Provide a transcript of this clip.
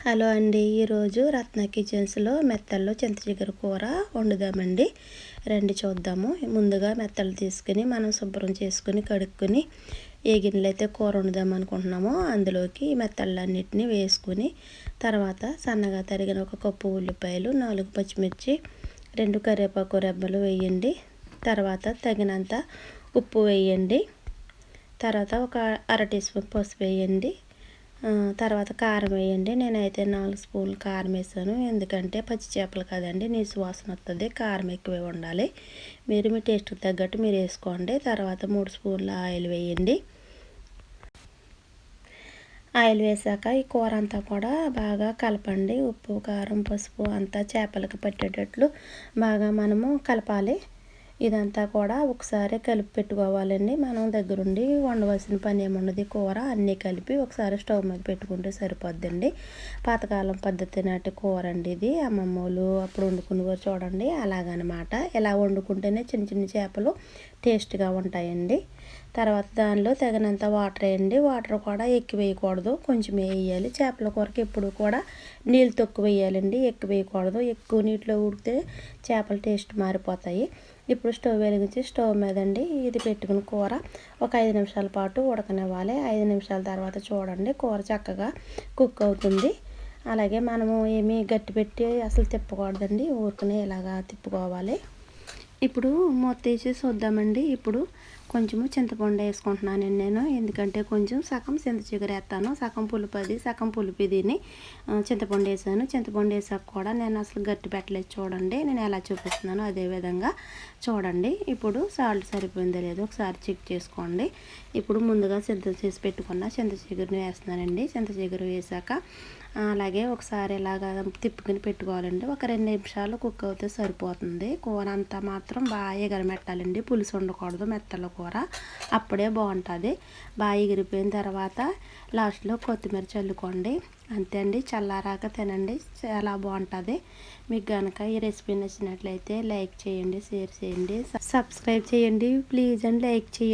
Hello అండి, ఈరోజు రత్న కిచెన్స్లో మెత్తల్లో చింతచిగురు కూర వండుదామండి. రండి చూద్దాము. ముందుగా మెత్తలు తీసుకుని మనం శుభ్రం చేసుకుని కడుక్కుని ఏ గిన్నెలో అయితే కూర వండుదాం అనుకుంటున్నామో అందులోకి ఈ మెత్తళ్ళన్నిటిని వేసుకుని తర్వాత సన్నగా తరిగిన ఒక కప్పు ఉల్లిపాయలు, 4 పచ్చిమిర్చి, 2 కరివేపాకు రెబ్బలు వేయండి. తర్వాత తగినంత ఉప్పు వేయండి. తర్వాత ఒక అర టీ స్పూన్ పసుపు వేయండి. తర్వాత కారం వేయండి. నేనైతే 4 స్పూన్లు కారం వేసాను, ఎందుకంటే పచ్చి చేపలు కదండి, నీసు వాసన వస్తుంది, కారం ఎక్కువే ఉండాలి. మీరు మీ టేస్ట్కి తగ్గట్టు మీరు వేసుకోండి. తర్వాత 3 స్పూన్ల ఆయిల్ వేయండి. ఆయిల్ వేసాక ఈ కూర అంతా కూడా బాగా కలపండి. ఉప్పు, కారం, పసుపు అంతా చేపలకు పట్టేటట్లు బాగా మనము కలపాలి. ఇదంతా కూడా ఒకసారి కలిపి పెట్టుకోవాలండి. మనం దగ్గరుండి వండవలసిన పని ఏమున్నది. కూర అన్నీ కలిపి ఒకసారి స్టవ్ మీద పెట్టుకుంటే సరిపోద్దండి. పాతకాలం పద్ధతి నాటి కూర అండి ఇది. అమ్మమ్మ వాళ్ళు అప్పుడు వండుకునేవారు చూడండి, అలాగనమాట. ఇలా వండుకుంటేనే చిన్న చిన్న చేపలు టేస్ట్గా ఉంటాయండి. తర్వాత దానిలో తగినంత వాటర్ వేయండి. వాటర్ కూడా ఎక్కువ వేయకూడదు, కొంచెం వేయాలి. చేపల కూరకి ఎప్పుడు కూడా నీళ్ళు తక్కువ వేయాలండి, ఎక్కువ వేయకూడదు. ఎక్కువ నీటిలో ఉడికితే చేపల టేస్ట్ మారిపోతాయి. ఇప్పుడు స్టవ్ వెలిగించి స్టవ్ మీద అండి ఇది పెట్టుకుని కూర ఒక 5 నిమిషాల పాటు ఉడకనివ్వాలి. 5 నిమిషాల తర్వాత చూడండి కూర చక్కగా కుక్ అవుతుంది. అలాగే మనము ఏమీ గట్టి పెట్టి అసలు తిప్పకూడదండి, ఊరికనే ఇలాగా తిప్పుకోవాలి. ఇప్పుడు మూత తీసి చూద్దామండి. ఇప్పుడు కొంచెము చింతపండు వేసుకుంటున్నానండి నేను, ఎందుకంటే కొంచెం సగం చింతచిగురు వేస్తాను, సగం పులుపది సగం పులుపుదిని చింతపండు వేసాను. చింతపండు వేసాక కూడా నేను అసలు గట్టి పెట్టలేదు చూడండి, నేను ఎలా చూపిస్తున్నానో అదే విధంగా చూడండి. ఇప్పుడు సాల్ట్ సరిపోయిందో లేదో ఒకసారి చెక్ చేసుకోండి. ఇప్పుడు ముందుగా సిద్ధం చేసి పెట్టుకున్న చింతచిగురుని వేస్తున్నానండి. చింతచిగురు వేసాక అలాగే ఒకసారి ఇలాగా తిప్పుకుని పెట్టుకోవాలండి. ఒక 2 నిమిషాలు కుక్ అవుతే సరిపోతుంది. కూర అంతా మాత్రం బాగా ఎగరమెట్టాలండి, పులుసు ఉండకూడదు. మెత్తల కూర అప్పుడే బాగుంటుంది. బాగా ఎగిరిపోయిన తర్వాత లాస్ట్లో కొత్తిమీర చల్లుకోండి. అంతే అండి, చల్లారాక తినండి, చాలా బాగుంటుంది. మీకు కనుక ఈ రెసిపీ నచ్చినట్లయితే లైక్ చేయండి, షేర్ చేయండి, సబ్స్క్రైబ్ చేయండి ప్లీజ్ అండి. లైక్ చేయండి.